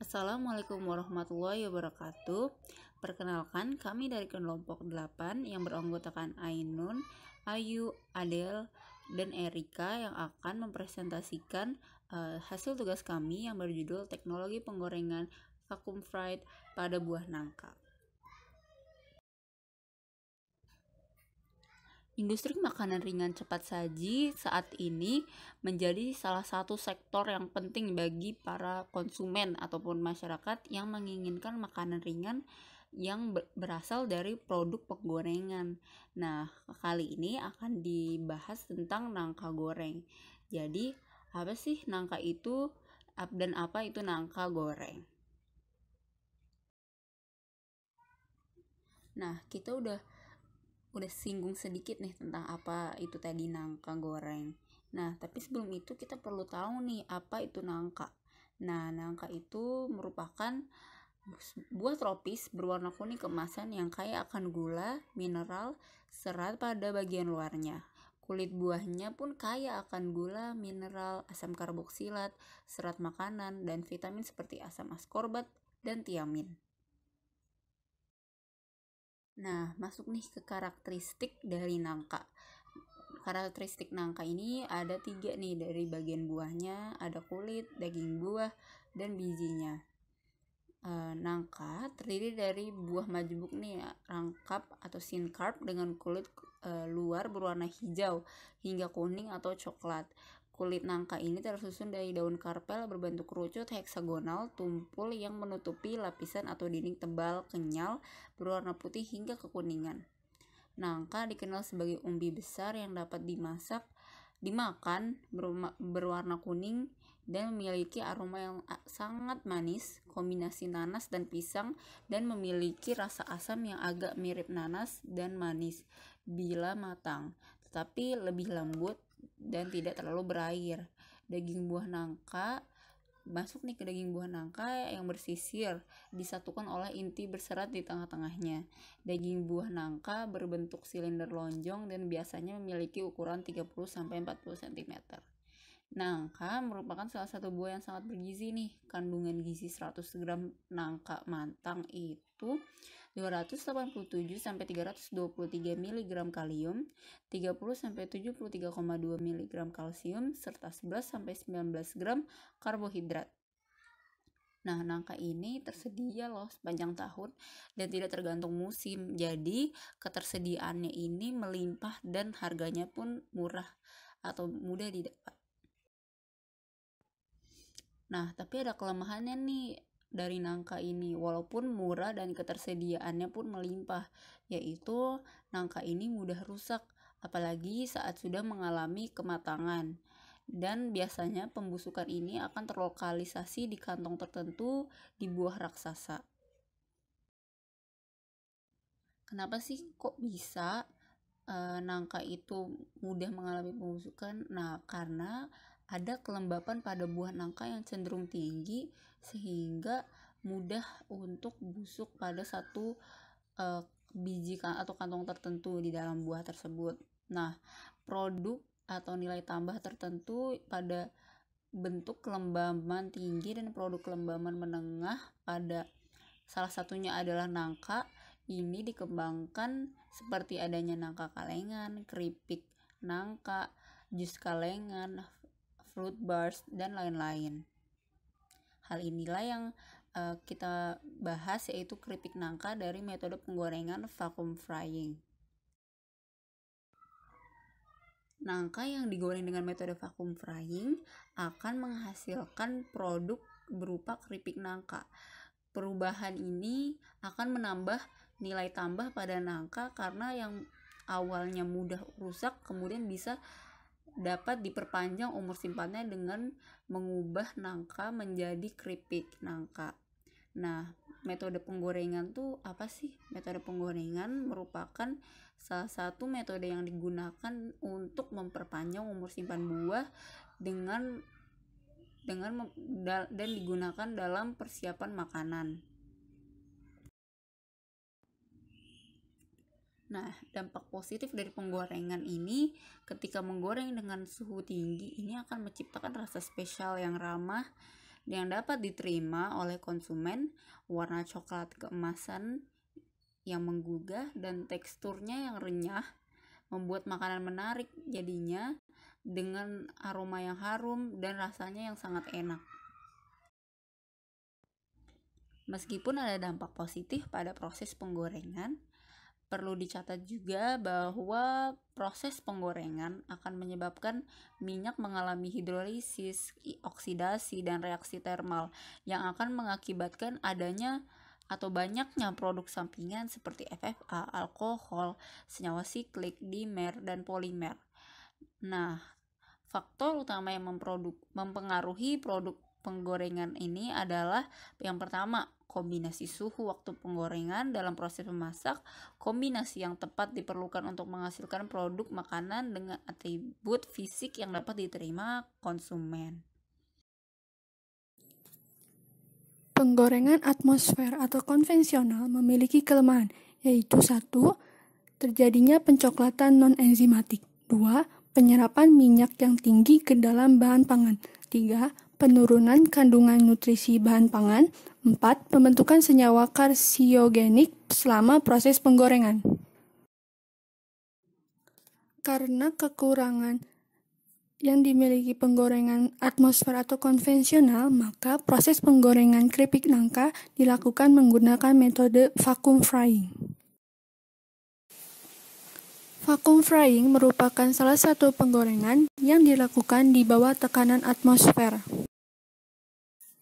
Assalamualaikum warahmatullahi wabarakatuh. Perkenalkan, kami dari kelompok 8 yang beranggotakan Ainun, Ayu, Adel, dan Erika yang akan mempresentasikan hasil tugas kami yang berjudul Teknologi Penggorengan Vacuum Fried pada Buah Nangka. Industri makanan ringan cepat saji saat ini menjadi salah satu sektor yang penting bagi para konsumen ataupun masyarakat yang menginginkan makanan ringan yang berasal dari produk penggorengan. Nah, kali ini akan dibahas tentang nangka goreng. Jadi, apa sih nangka itu dan apa itu nangka goreng? Nah, kita udah singgung sedikit nih tentang apa itu tadi nangka goreng. Nah, tapi sebelum itu kita perlu tahu nih apa itu nangka. Nah, nangka itu merupakan buah tropis berwarna kuning keemasan yang kaya akan gula, mineral, serat pada bagian luarnya. Kulit buahnya pun kaya akan gula, mineral, asam karboksilat, serat makanan, dan vitamin seperti asam askorbat dan tiamin. Nah, masuk nih ke karakteristik dari nangka. Karakteristik nangka ini ada 3 nih, dari bagian buahnya, ada kulit, daging buah, dan bijinya. Nangka terdiri dari buah majemuk nih, rangkap atau syncarp dengan kulit luar berwarna hijau hingga kuning atau coklat. Kulit nangka ini tersusun dari daun karpel berbentuk kerucut heksagonal tumpul yang menutupi lapisan atau dinding tebal kenyal berwarna putih hingga kekuningan. Nangka dikenal sebagai umbi besar yang dapat dimakan berwarna kuning dan memiliki aroma yang sangat manis, kombinasi nanas dan pisang, dan memiliki rasa asam yang agak mirip nanas dan manis bila matang, tetapi lebih lembut dan tidak terlalu berair. Daging buah nangka masuk nih ke daging buah nangka yang bersisir disatukan oleh inti berserat di tengah-tengahnya. Daging buah nangka berbentuk silinder lonjong dan biasanya memiliki ukuran 30-40 cm. Nangka merupakan salah satu buah yang sangat bergizi nih. Kandungan gizi 100 gram nangka matang itu 287-323 mg kalium, 30-73,2 mg kalsium, serta 11-19 gram karbohidrat. Nah, nangka ini tersedia loh sepanjang tahun dan tidak tergantung musim. Jadi, ketersediaannya ini melimpah dan harganya pun murah atau mudah didapat. Nah, tapi ada kelemahannya nih dari nangka ini. Walaupun murah dan ketersediaannya pun melimpah, yaitu nangka ini mudah rusak, apalagi saat sudah mengalami kematangan. Dan biasanya pembusukan ini akan terlokalisasi di kantong tertentu di buah raksasa. Kenapa sih kok bisa nangka itu mudah mengalami pembusukan? Nah, karena ada kelembapan pada buah nangka yang cenderung tinggi sehingga mudah untuk busuk pada satu biji atau kantong tertentu di dalam buah tersebut. Nah, produk atau nilai tambah tertentu pada bentuk kelembaban tinggi dan produk kelembaban menengah pada salah satunya adalah nangka ini dikembangkan seperti adanya nangka kalengan, keripik nangka, jus kalengan, fruit bars, dan lain-lain. Hal inilah yang kita bahas, yaitu keripik nangka dari metode penggorengan vacuum frying. Nangka yang digoreng dengan metode vacuum frying akan menghasilkan produk berupa keripik nangka. Perubahan ini akan menambah nilai tambah pada nangka karena yang awalnya mudah rusak kemudian bisa dapat diperpanjang umur simpannya dengan mengubah nangka menjadi keripik nangka. Nah, metode penggorengan tuh apa sih? Metode penggorengan merupakan salah satu metode yang digunakan untuk memperpanjang umur simpan buah dan digunakan dalam persiapan makanan. Nah, dampak positif dari penggorengan ini, ketika menggoreng dengan suhu tinggi, ini akan menciptakan rasa spesial yang ramah yang dapat diterima oleh konsumen, warna coklat keemasan yang menggugah, dan teksturnya yang renyah membuat makanan menarik jadinya dengan aroma yang harum dan rasanya yang sangat enak. Meskipun ada dampak positif pada proses penggorengan, perlu dicatat juga bahwa proses penggorengan akan menyebabkan minyak mengalami hidrolisis, oksidasi, dan reaksi termal yang akan mengakibatkan adanya atau banyaknya produk sampingan seperti FFA, alkohol, senyawa siklik, dimer, dan polimer. Nah, faktor utama yang mempengaruhi produk penggorengan ini adalah yang pertama, kombinasi suhu waktu penggorengan dalam proses memasak. Kombinasi yang tepat diperlukan untuk menghasilkan produk makanan dengan atribut fisik yang dapat diterima konsumen. Penggorengan atmosfer atau konvensional memiliki kelemahan, yaitu 1. Terjadinya pencoklatan non-enzimatik. 2. Penyerapan minyak yang tinggi ke dalam bahan pangan. 3. Penurunan kandungan nutrisi bahan pangan. 4. Pembentukan senyawa karsiogenik selama proses penggorengan. Karena kekurangan yang dimiliki penggorengan atmosfer atau konvensional, maka proses penggorengan keripik nangka dilakukan menggunakan metode vacuum frying. Vacuum frying merupakan salah satu penggorengan yang dilakukan di bawah tekanan atmosfer.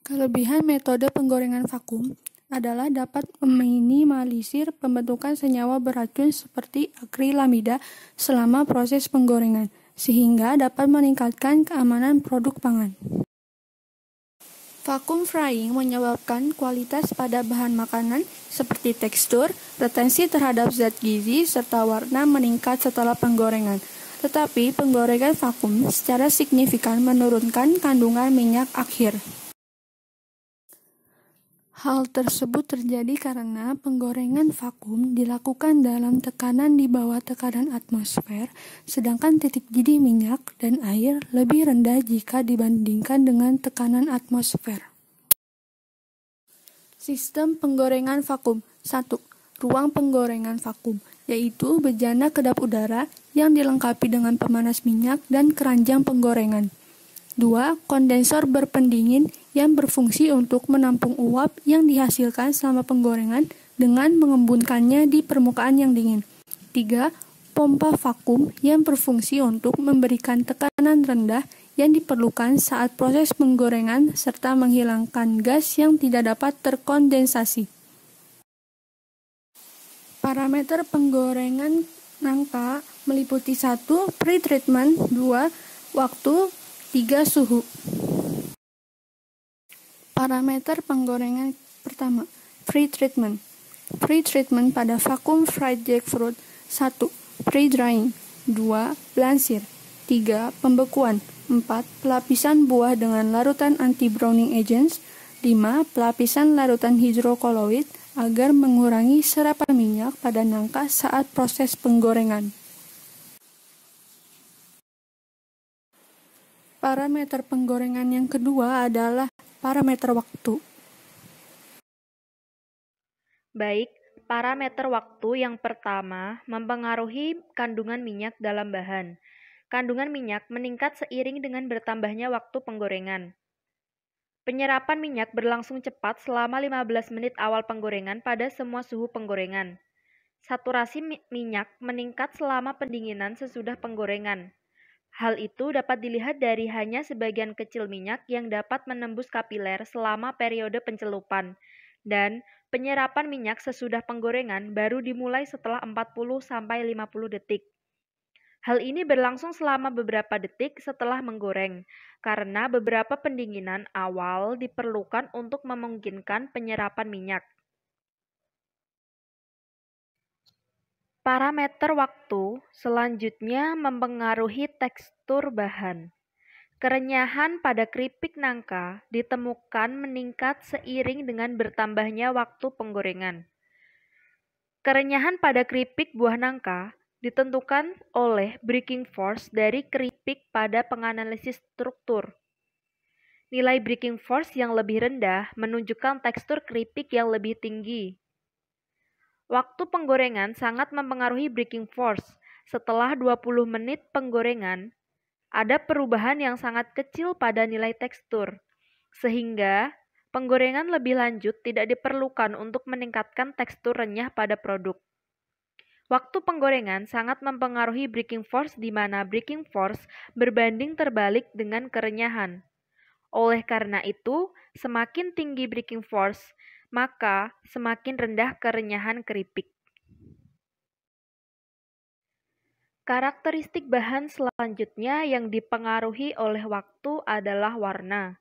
Kelebihan metode penggorengan vakum adalah dapat meminimalisir pembentukan senyawa beracun seperti akrilamida selama proses penggorengan, sehingga dapat meningkatkan keamanan produk pangan. Vacuum frying menyebabkan kualitas pada bahan makanan seperti tekstur, retensi terhadap zat gizi, serta warna meningkat setelah penggorengan. Tetapi penggorengan vakum secara signifikan menurunkan kandungan minyak akhir. Hal tersebut terjadi karena penggorengan vakum dilakukan dalam tekanan di bawah tekanan atmosfer, sedangkan titik didih minyak dan air lebih rendah jika dibandingkan dengan tekanan atmosfer. Sistem penggorengan vakum. 1. Ruang penggorengan vakum, yaitu bejana kedap udara yang dilengkapi dengan pemanas minyak dan keranjang penggorengan. 2. Kondensor berpendingin yang berfungsi untuk menampung uap yang dihasilkan selama penggorengan dengan mengembunkannya di permukaan yang dingin. 3. Pompa vakum yang berfungsi untuk memberikan tekanan rendah yang diperlukan saat proses penggorengan serta menghilangkan gas yang tidak dapat terkondensasi. Parameter penggorengan nangka meliputi 1. Pre-treatment, 2. Waktu, 3. Suhu. Parameter penggorengan pertama, pre-treatment. Pre-treatment pada vacuum fried jackfruit. 1. Pre-drying. 2. Blancir. 3. Pembekuan. 4. Pelapisan buah dengan larutan anti-browning agents. 5. Pelapisan larutan hidrokoloid agar mengurangi serapan minyak pada nangka saat proses penggorengan. Parameter penggorengan yang kedua adalah parameter waktu. Baik, parameter waktu yang pertama mempengaruhi kandungan minyak dalam bahan. Kandungan minyak meningkat seiring dengan bertambahnya waktu penggorengan. Penyerapan minyak berlangsung cepat selama 15 menit awal penggorengan pada semua suhu penggorengan. Saturasi minyak meningkat selama pendinginan sesudah penggorengan. Hal itu dapat dilihat dari hanya sebagian kecil minyak yang dapat menembus kapiler selama periode pencelupan, dan penyerapan minyak sesudah penggorengan baru dimulai setelah 40-50 detik. Hal ini berlangsung selama beberapa detik setelah menggoreng, karena beberapa pendinginan awal diperlukan untuk memungkinkan penyerapan minyak. Parameter waktu selanjutnya mempengaruhi tekstur bahan. Kerenyahan pada keripik nangka ditemukan meningkat seiring dengan bertambahnya waktu penggorengan. Kerenyahan pada keripik buah nangka ditentukan oleh breaking force dari keripik pada penganalisis struktur. Nilai breaking force yang lebih rendah menunjukkan tekstur keripik yang lebih tinggi. Waktu penggorengan sangat mempengaruhi breaking force. Setelah 20 menit penggorengan, ada perubahan yang sangat kecil pada nilai tekstur, sehingga penggorengan lebih lanjut tidak diperlukan untuk meningkatkan tekstur renyah pada produk. Waktu penggorengan sangat mempengaruhi breaking force di mana breaking force berbanding terbalik dengan kerenyahan. Oleh karena itu, semakin tinggi breaking force, maka semakin rendah kerenyahan keripik. Karakteristik bahan selanjutnya yang dipengaruhi oleh waktu adalah warna.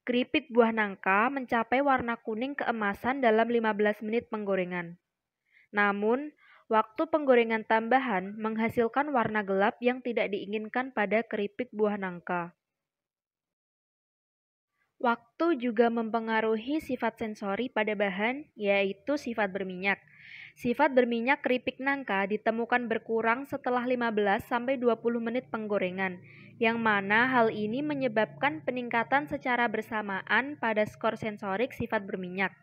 Keripik buah nangka mencapai warna kuning keemasan dalam 15 menit penggorengan. Namun, waktu penggorengan tambahan menghasilkan warna gelap yang tidak diinginkan pada keripik buah nangka. Waktu juga mempengaruhi sifat sensori pada bahan, yaitu sifat berminyak. Sifat berminyak keripik nangka ditemukan berkurang setelah 15-20 menit penggorengan, yang mana hal ini menyebabkan peningkatan secara bersamaan pada skor sensorik sifat berminyak.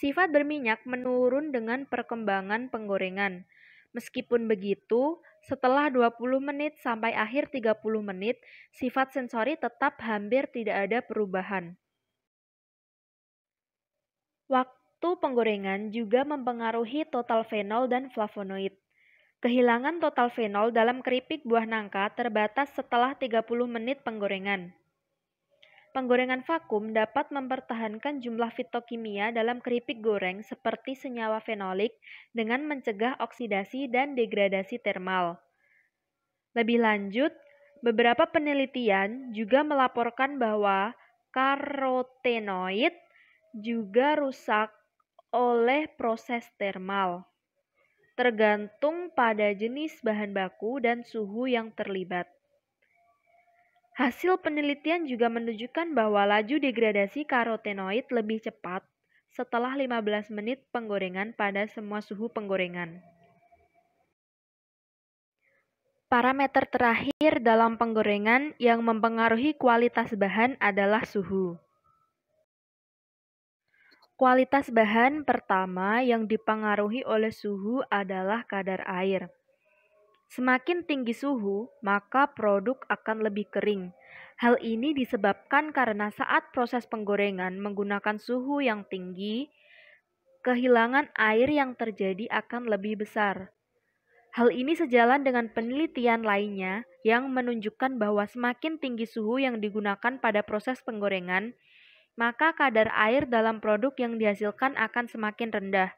Sifat berminyak menurun dengan perkembangan penggorengan. Meskipun begitu, setelah 20 menit sampai akhir 30 menit, sifat sensori tetap hampir tidak ada perubahan. Waktu penggorengan juga mempengaruhi total fenol dan flavonoid. Kehilangan total fenol dalam keripik buah nangka terbatas setelah 30 menit penggorengan. Penggorengan vakum dapat mempertahankan jumlah fitokimia dalam keripik goreng seperti senyawa fenolik dengan mencegah oksidasi dan degradasi termal. Lebih lanjut, beberapa penelitian juga melaporkan bahwa karotenoid juga rusak oleh proses termal, tergantung pada jenis bahan baku dan suhu yang terlibat. Hasil penelitian juga menunjukkan bahwa laju degradasi karotenoid lebih cepat setelah 15 menit penggorengan pada semua suhu penggorengan. Parameter terakhir dalam penggorengan yang mempengaruhi kualitas bahan adalah suhu. Kualitas bahan pertama yang dipengaruhi oleh suhu adalah kadar air. Semakin tinggi suhu, maka produk akan lebih kering. Hal ini disebabkan karena saat proses penggorengan menggunakan suhu yang tinggi, kehilangan air yang terjadi akan lebih besar. Hal ini sejalan dengan penelitian lainnya yang menunjukkan bahwa semakin tinggi suhu yang digunakan pada proses penggorengan, maka kadar air dalam produk yang dihasilkan akan semakin rendah.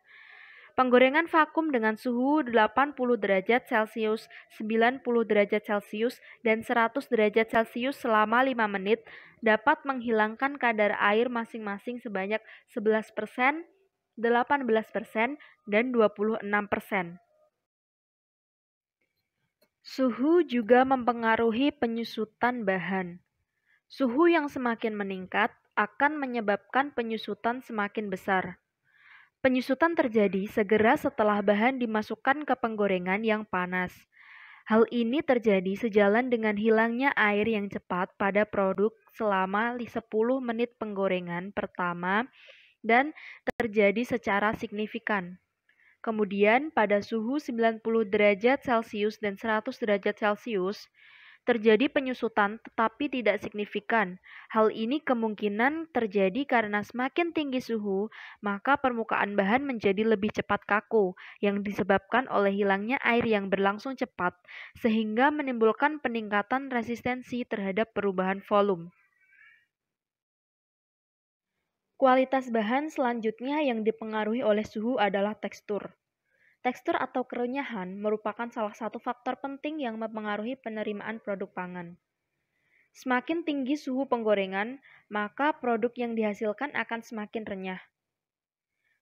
Penggorengan vakum dengan suhu 80 derajat Celcius, 90 derajat Celcius, dan 100 derajat Celcius selama 5 menit dapat menghilangkan kadar air masing-masing sebanyak 11%, 18%, dan 26%. Suhu juga mempengaruhi penyusutan bahan. Suhu yang semakin meningkat akan menyebabkan penyusutan semakin besar. Penyusutan terjadi segera setelah bahan dimasukkan ke penggorengan yang panas. Hal ini terjadi sejalan dengan hilangnya air yang cepat pada produk selama 10 menit penggorengan pertama dan terjadi secara signifikan. Kemudian pada suhu 90 derajat Celcius dan 100 derajat Celcius, terjadi penyusutan tetapi tidak signifikan. Hal ini kemungkinan terjadi karena semakin tinggi suhu, maka permukaan bahan menjadi lebih cepat kaku, yang disebabkan oleh hilangnya air yang berlangsung cepat, sehingga menimbulkan peningkatan resistensi terhadap perubahan volume. Kualitas bahan selanjutnya yang dipengaruhi oleh suhu adalah tekstur. Tekstur atau kerenyahan merupakan salah satu faktor penting yang mempengaruhi penerimaan produk pangan. Semakin tinggi suhu penggorengan, maka produk yang dihasilkan akan semakin renyah.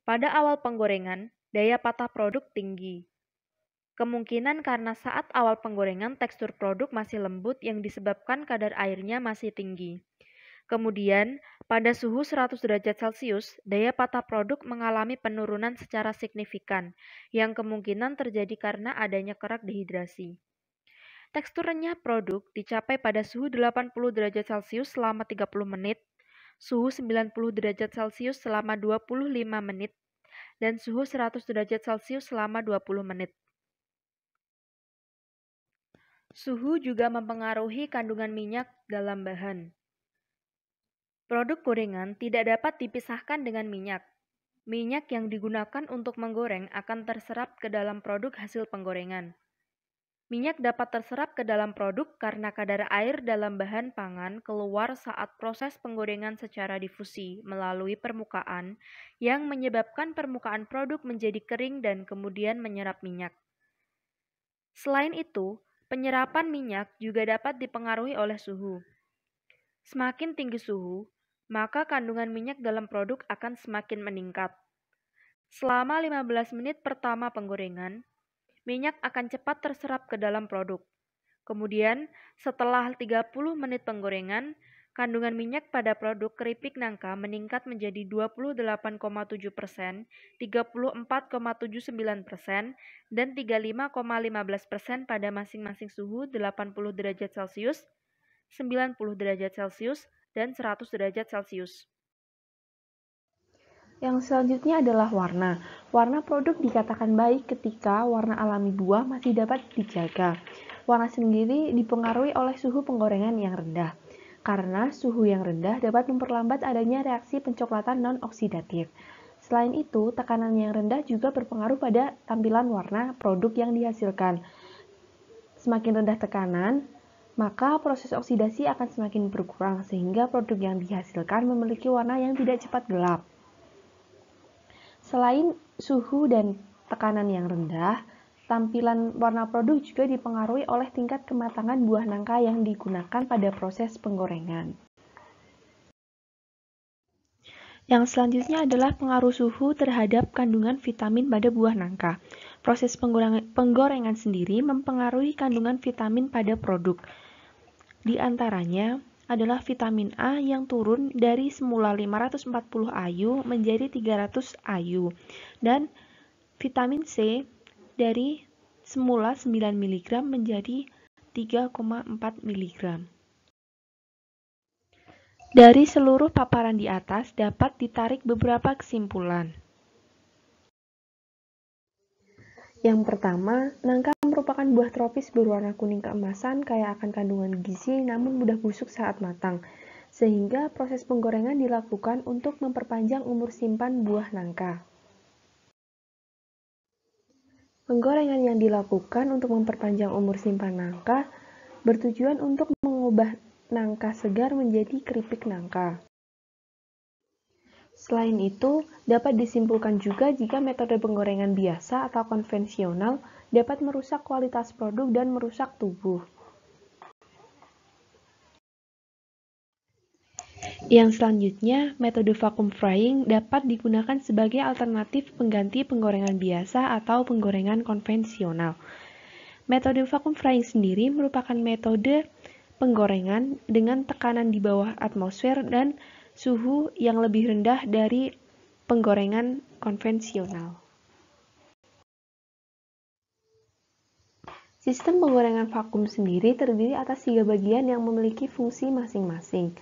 Pada awal penggorengan, daya patah produk tinggi. Kemungkinan karena saat awal penggorengan tekstur produk masih lembut yang disebabkan kadar airnya masih tinggi. Kemudian, pada suhu 100 derajat Celcius, daya patah produk mengalami penurunan secara signifikan, yang kemungkinan terjadi karena adanya kerak dehidrasi. Tekstur renyah produk dicapai pada suhu 80 derajat Celcius selama 30 menit, suhu 90 derajat Celcius selama 25 menit, dan suhu 100 derajat Celcius selama 20 menit. Suhu juga mempengaruhi kandungan minyak dalam bahan. Produk gorengan tidak dapat dipisahkan dengan minyak. Minyak yang digunakan untuk menggoreng akan terserap ke dalam produk hasil penggorengan. Minyak dapat terserap ke dalam produk karena kadar air dalam bahan pangan keluar saat proses penggorengan secara difusi melalui permukaan yang menyebabkan permukaan produk menjadi kering dan kemudian menyerap minyak. Selain itu, penyerapan minyak juga dapat dipengaruhi oleh suhu. Semakin tinggi suhu, maka kandungan minyak dalam produk akan semakin meningkat. Selama 15 menit pertama penggorengan, minyak akan cepat terserap ke dalam produk. Kemudian, setelah 30 menit penggorengan, kandungan minyak pada produk keripik nangka meningkat menjadi 28,7%, 34,79%, dan 35,15% pada masing-masing suhu 80 derajat Celcius, 90 derajat Celcius, dan 100 derajat Celcius. Yang selanjutnya adalah warna. Warna produk dikatakan baik ketika warna alami buah masih dapat dijaga. Warna sendiri dipengaruhi oleh suhu penggorengan yang rendah. Karena suhu yang rendah dapat memperlambat adanya reaksi pencoklatan non-oksidatif. Selain itu, tekanan yang rendah juga berpengaruh pada tampilan warna produk yang dihasilkan. Semakin rendah tekanan, maka proses oksidasi akan semakin berkurang sehingga produk yang dihasilkan memiliki warna yang tidak cepat gelap. Selain suhu dan tekanan yang rendah, tampilan warna produk juga dipengaruhi oleh tingkat kematangan buah nangka yang digunakan pada proses penggorengan. Yang selanjutnya adalah pengaruh suhu terhadap kandungan vitamin pada buah nangka. Proses penggorengan sendiri mempengaruhi kandungan vitamin pada produk. Di antaranya adalah vitamin A yang turun dari semula 540 IU menjadi 300 IU dan vitamin C dari semula 9 mg menjadi 3,4 mg. Dari seluruh paparan di atas dapat ditarik beberapa kesimpulan. Yang pertama, nangka merupakan buah tropis berwarna kuning keemasan kaya akan kandungan gizi namun mudah busuk saat matang, sehingga proses penggorengan dilakukan untuk memperpanjang umur simpan buah nangka. Penggorengan yang dilakukan untuk memperpanjang umur simpan nangka bertujuan untuk mengubah nangka segar menjadi keripik nangka. Selain itu, dapat disimpulkan juga jika metode penggorengan biasa atau konvensional dapat merusak kualitas produk dan merusak tubuh. Yang selanjutnya, metode vacuum frying dapat digunakan sebagai alternatif pengganti penggorengan biasa atau penggorengan konvensional. Metode vacuum frying sendiri merupakan metode penggorengan dengan tekanan di bawah atmosfer dan suhu yang lebih rendah dari penggorengan konvensional. Sistem penggorengan vakum sendiri terdiri atas 3 bagian yang memiliki fungsi masing-masing.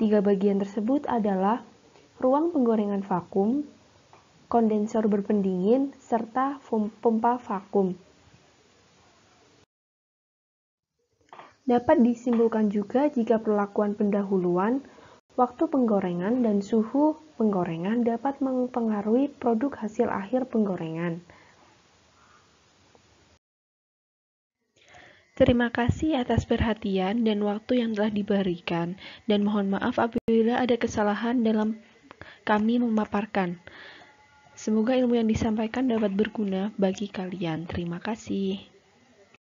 3 bagian tersebut adalah ruang penggorengan vakum, kondensor berpendingin, serta pompa vakum. Dapat disimpulkan juga jika perlakuan pendahuluan, waktu penggorengan, dan suhu penggorengan dapat mempengaruhi produk hasil akhir penggorengan. Terima kasih atas perhatian dan waktu yang telah diberikan, dan mohon maaf apabila ada kesalahan dalam kami memaparkan. Semoga ilmu yang disampaikan dapat berguna bagi kalian. Terima kasih.